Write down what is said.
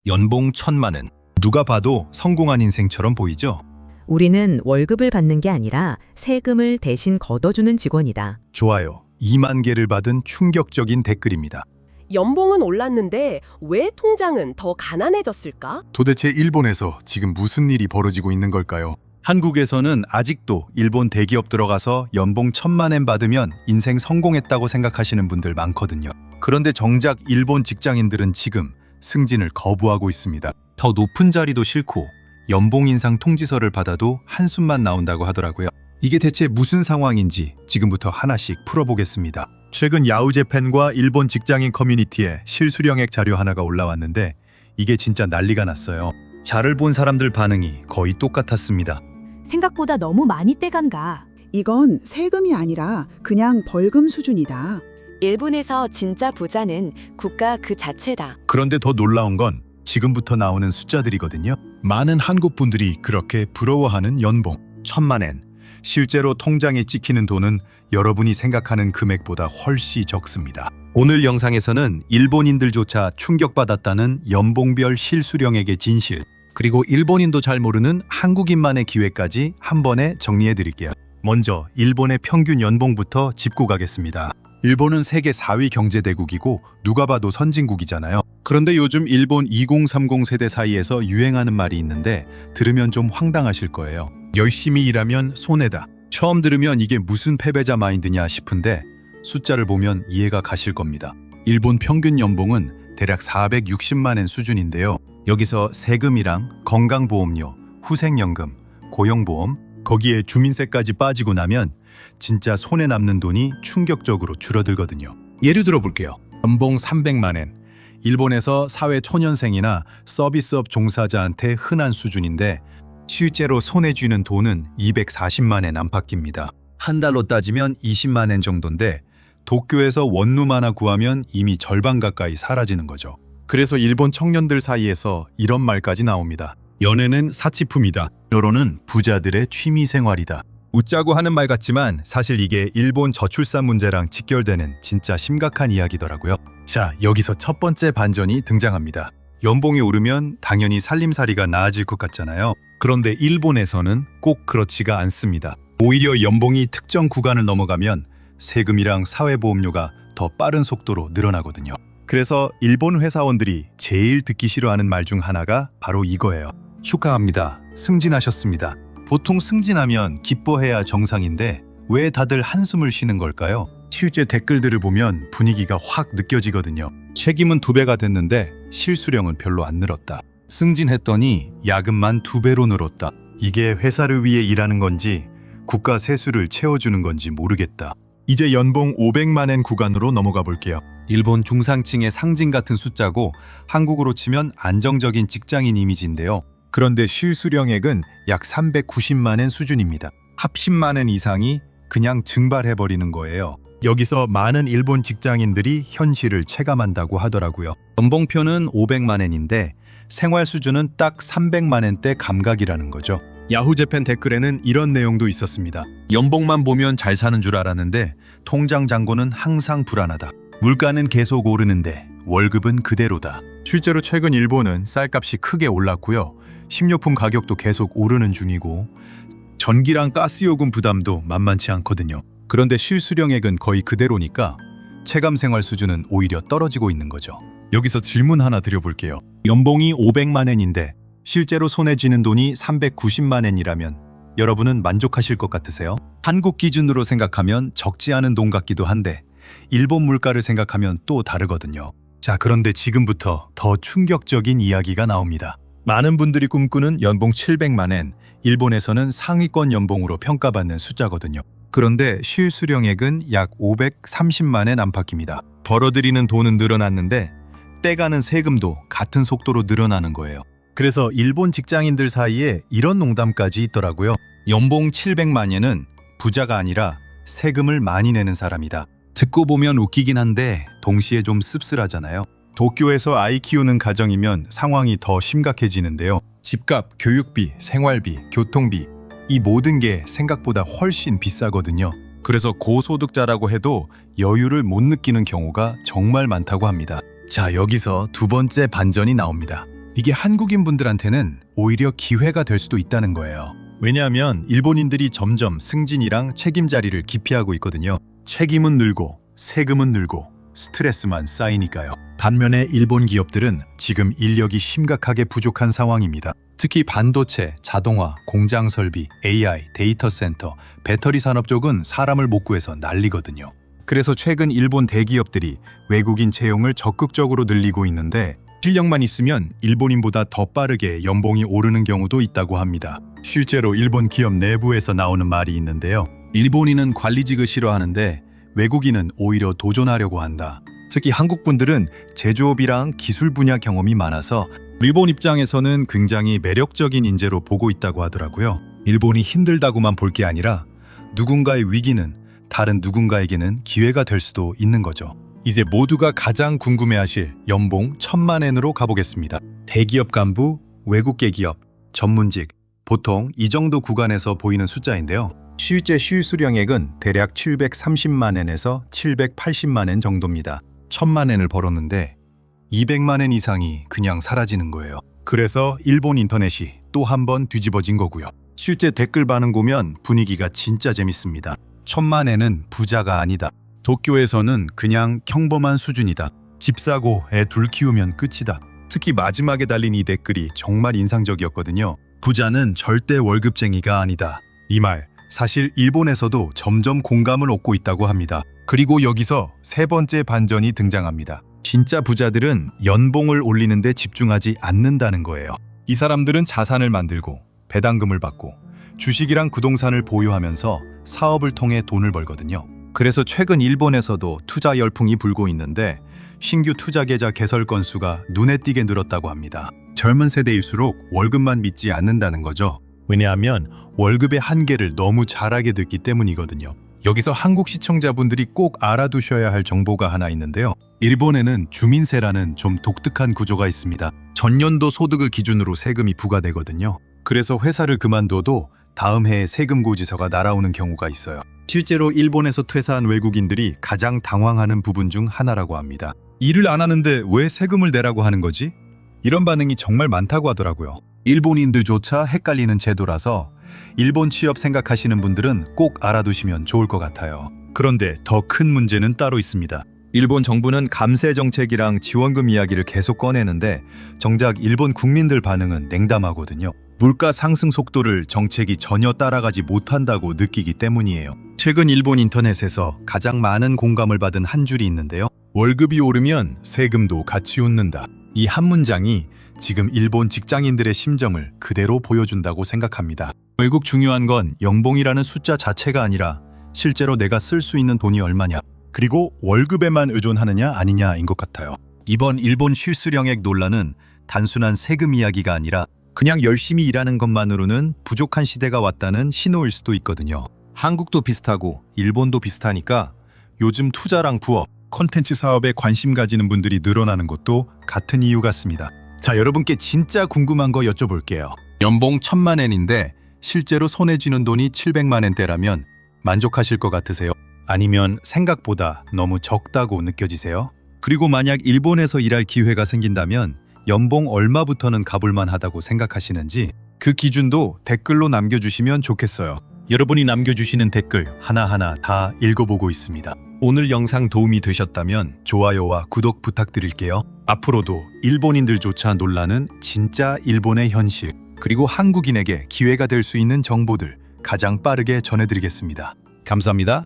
연봉 1,000만 원. 누가 봐도 성공한 인생처럼 보이죠? 우리는 월급을 받는 게 아니라 세금을 대신 걷어주는 직원이다. 좋아요. 2만 개를 받은 충격적인 댓글입니다. 연봉은 올랐는데 왜 통장은 더 가난해졌을까? 도대체 일본에서 지금 무슨 일이 벌어지고 있는 걸까요? 한국에서는 아직도 일본 대기업 들어가서 연봉 1,000만 엔 받으면 인생 성공했다고 생각하시는 분들 많거든요. 그런데 정작 일본 직장인들은 지금 승진을 거부하고 있습니다. 더 높은 자리도 싫고 연봉 인상 통지서를 받아도 한숨만 나온다고 하더라고요. 이게 대체 무슨 상황인지 지금부터 하나씩 풀어보겠습니다. 최근 야후재팬과 일본 직장인 커뮤니티에 실수령액 자료 하나가 올라왔는데 이게 진짜 난리가 났어요. 자를 본 사람들 반응이 거의 똑같았습니다. 생각보다 너무 많이 떼간가. 이건 세금이 아니라 그냥 벌금 수준이다. 일본에서 진짜 부자는 국가 그 자체다. 그런데 더 놀라운 건 지금부터 나오는 숫자들이거든요. 많은 한국 분들이 그렇게 부러워하는 연봉 1,000만 엔. 실제로 통장에 찍히는 돈은 여러분이 생각하는 금액보다 훨씬 적습니다. 오늘 영상에서는 일본인들조차 충격받았다는 연봉별 실수령액의 진실, 그리고 일본인도 잘 모르는 한국인만의 기회까지 한 번에 정리해 드릴게요. 먼저 일본의 평균 연봉부터 짚고 가겠습니다. 일본은 세계 4위 경제대국이고 누가 봐도 선진국이잖아요. 그런데 요즘 일본 2030 세대 사이에서 유행하는 말이 있는데 들으면 좀 황당하실 거예요. 열심히 일하면 손해다. 처음 들으면 이게 무슨 패배자 마인드냐 싶은데 숫자를 보면 이해가 가실 겁니다. 일본 평균 연봉은 대략 460만 엔 수준인데요. 여기서 세금이랑 건강보험료, 후생연금, 고용보험, 거기에 주민세까지 빠지고 나면 진짜 손에 남는 돈이 충격적으로 줄어들거든요. 예를 들어 볼게요. 연봉 300만 엔. 일본에서 사회 초년생이나 서비스업 종사자한테 흔한 수준인데 실제로 손에 쥐는 돈은 240만 엔 안팎입니다. 한 달로 따지면 20만 엔 정도인데 도쿄에서 원룸 하나 구하면 이미 절반 가까이 사라지는 거죠. 그래서 일본 청년들 사이에서 이런 말까지 나옵니다. 연애는 사치품이다. 결혼은 부자들의 취미 생활이다. 웃자고 하는 말 같지만 사실 이게 일본 저출산 문제랑 직결되는 진짜 심각한 이야기더라고요. 자, 여기서 첫 번째 반전이 등장합니다. 연봉이 오르면 당연히 살림살이가 나아질 것 같잖아요. 그런데 일본에서는 꼭 그렇지가 않습니다. 오히려 연봉이 특정 구간을 넘어가면 세금이랑 사회보험료가 더 빠른 속도로 늘어나거든요. 그래서 일본 회사원들이 제일 듣기 싫어하는 말 중 하나가 바로 이거예요. 축하합니다. 승진하셨습니다. 보통 승진하면 기뻐해야 정상인데 왜 다들 한숨을 쉬는 걸까요? 실제 댓글들을 보면 분위기가 확 느껴지거든요. 책임은 2배가 됐는데 실수령은 별로 안 늘었다. 승진했더니 야근만 2배로 늘었다. 이게 회사를 위해 일하는 건지 국가 세수를 채워주는 건지 모르겠다. 이제 연봉 500만 엔 구간으로 넘어가 볼게요. 일본 중상층의 상징 같은 숫자고 한국으로 치면 안정적인 직장인 이미지인데요. 그런데 실수령액은 약 390만 엔 수준입니다. 합 10만 엔 이상이 그냥 증발해버리는 거예요. 여기서 많은 일본 직장인들이 현실을 체감한다고 하더라고요. 연봉표는 500만 엔인데 생활 수준은 딱 300만 엔대 감각이라는 거죠. 야후재팬 댓글에는 이런 내용도 있었습니다. 연봉만 보면 잘 사는 줄 알았는데 통장 잔고는 항상 불안하다. 물가는 계속 오르는데 월급은 그대로다. 실제로 최근 일본은 쌀값이 크게 올랐고요. 식료품 가격도 계속 오르는 중이고 전기랑 가스요금 부담도 만만치 않거든요. 그런데 실수령액은 거의 그대로니까 체감 생활 수준은 오히려 떨어지고 있는 거죠. 여기서 질문 하나 드려볼게요. 연봉이 500만 엔인데 실제로 손에 쥐는 돈이 390만 엔이라면 여러분은 만족하실 것 같으세요? 한국 기준으로 생각하면 적지 않은 돈 같기도 한데 일본 물가를 생각하면 또 다르거든요. 자, 그런데 지금부터 더 충격적인 이야기가 나옵니다. 많은 분들이 꿈꾸는 연봉 700만 엔, 일본에서는 상위권 연봉으로 평가받는 숫자거든요. 그런데 실수령액은 약 530만 엔 안팎입니다. 벌어들이는 돈은 늘어났는데 떼가는 세금도 같은 속도로 늘어나는 거예요. 그래서 일본 직장인들 사이에 이런 농담까지 있더라고요. 연봉 700만 엔은 부자가 아니라 세금을 많이 내는 사람이다. 듣고 보면 웃기긴 한데 동시에 좀 씁쓸하잖아요. 도쿄에서 아이 키우는 가정이면 상황이 더 심각해지는데요. 집값, 교육비, 생활비, 교통비 이 모든 게 생각보다 훨씬 비싸거든요. 그래서 고소득자라고 해도 여유를 못 느끼는 경우가 정말 많다고 합니다. 자, 여기서 두 번째 반전이 나옵니다. 이게 한국인 분들한테는 오히려 기회가 될 수도 있다는 거예요. 왜냐하면 일본인들이 점점 승진이랑 책임 자리를 기피하고 있거든요. 책임은 늘고 세금은 늘고 스트레스만 쌓이니까요. 반면에 일본 기업들은 지금 인력이 심각하게 부족한 상황입니다. 특히 반도체, 자동화, 공장 설비, AI, 데이터 센터, 배터리 산업 쪽은 사람을 못 구해서 난리거든요. 그래서 최근 일본 대기업들이 외국인 채용을 적극적으로 늘리고 있는데 실력만 있으면 일본인보다 더 빠르게 연봉이 오르는 경우도 있다고 합니다. 실제로 일본 기업 내부에서 나오는 말이 있는데요. 일본인은 관리직을 싫어하는데 외국인은 오히려 도전하려고 한다. 특히 한국 분들은 제조업이랑 기술 분야 경험이 많아서 일본 입장에서는 굉장히 매력적인 인재로 보고 있다고 하더라고요. 일본이 힘들다고만 볼 게 아니라 누군가의 위기는 다른 누군가에게는 기회가 될 수도 있는 거죠. 이제 모두가 가장 궁금해하실 연봉 1,000만 엔으로 가보겠습니다. 대기업 간부, 외국계 기업, 전문직, 보통 이 정도 구간에서 보이는 숫자인데요. 실제 실수령액은 대략 730만 엔에서 780만 엔 정도입니다. 1,000만 엔을 벌었는데 200만 엔 이상이 그냥 사라지는 거예요. 그래서 일본 인터넷이 또 한 번 뒤집어진 거고요. 실제 댓글 반응 보면 분위기가 진짜 재밌습니다. 1,000만 엔은 부자가 아니다. 도쿄에서는 그냥 평범한 수준이다. 집 사고 애 둘 키우면 끝이다. 특히 마지막에 달린 이 댓글이 정말 인상적이었거든요. 부자는 절대 월급쟁이가 아니다. 이 말 사실 일본에서도 점점 공감을 얻고 있다고 합니다. 그리고 여기서 세 번째 반전이 등장합니다. 진짜 부자들은 연봉을 올리는 데 집중하지 않는다는 거예요. 이 사람들은 자산을 만들고 배당금을 받고 주식이랑 부동산을 보유하면서 사업을 통해 돈을 벌거든요. 그래서 최근 일본에서도 투자 열풍이 불고 있는데 신규 투자 계좌 개설 건수가 눈에 띄게 늘었다고 합니다. 젊은 세대일수록 월급만 믿지 않는다는 거죠. 왜냐하면 월급의 한계를 너무 잘 알게 됐기 때문이거든요. 여기서 한국 시청자분들이 꼭 알아두셔야 할 정보가 하나 있는데요. 일본에는 주민세라는 좀 독특한 구조가 있습니다. 전년도 소득을 기준으로 세금이 부과되거든요. 그래서 회사를 그만둬도 다음 해에 세금 고지서가 날아오는 경우가 있어요. 실제로 일본에서 퇴사한 외국인들이 가장 당황하는 부분 중 하나라고 합니다. 일을 안 하는데 왜 세금을 내라고 하는 거지? 이런 반응이 정말 많다고 하더라고요. 일본인들조차 헷갈리는 제도라서 일본 취업 생각하시는 분들은 꼭 알아두시면 좋을 것 같아요. 그런데 더 큰 문제는 따로 있습니다. 일본 정부는 감세 정책이랑 지원금 이야기를 계속 꺼내는데 정작 일본 국민들 반응은 냉담하거든요. 물가 상승 속도를 정책이 전혀 따라가지 못한다고 느끼기 때문이에요. 최근 일본 인터넷에서 가장 많은 공감을 받은 한 줄이 있는데요. 월급이 오르면 세금도 같이 웃는다. 이 한 문장이 지금 일본 직장인들의 심정을 그대로 보여준다고 생각합니다. 결국 중요한 건 연봉이라는 숫자 자체가 아니라 실제로 내가 쓸 수 있는 돈이 얼마냐, 그리고 월급에만 의존하느냐 아니냐인 것 같아요. 이번 일본 실수령액 논란은 단순한 세금 이야기가 아니라 그냥 열심히 일하는 것만으로는 부족한 시대가 왔다는 신호일 수도 있거든요. 한국도 비슷하고 일본도 비슷하니까 요즘 투자랑 부업, 콘텐츠 사업에 관심 가지는 분들이 늘어나는 것도 같은 이유 같습니다. 자, 여러분께 진짜 궁금한 거 여쭤볼게요. 연봉 1,000만 엔인데 실제로 손에 쥐는 돈이 700만 엔대라면 만족하실 것 같으세요? 아니면 생각보다 너무 적다고 느껴지세요? 그리고 만약 일본에서 일할 기회가 생긴다면 연봉 얼마부터는 가볼만 하다고 생각하시는지 그 기준도 댓글로 남겨주시면 좋겠어요. 여러분이 남겨주시는 댓글 하나하나 다 읽어보고 있습니다. 오늘 영상 도움이 되셨다면 좋아요와 구독 부탁드릴게요. 앞으로도 일본인들조차 놀라는 진짜 일본의 현실, 그리고 한국인에게 기회가 될 수 있는 정보들 가장 빠르게 전해드리겠습니다. 감사합니다.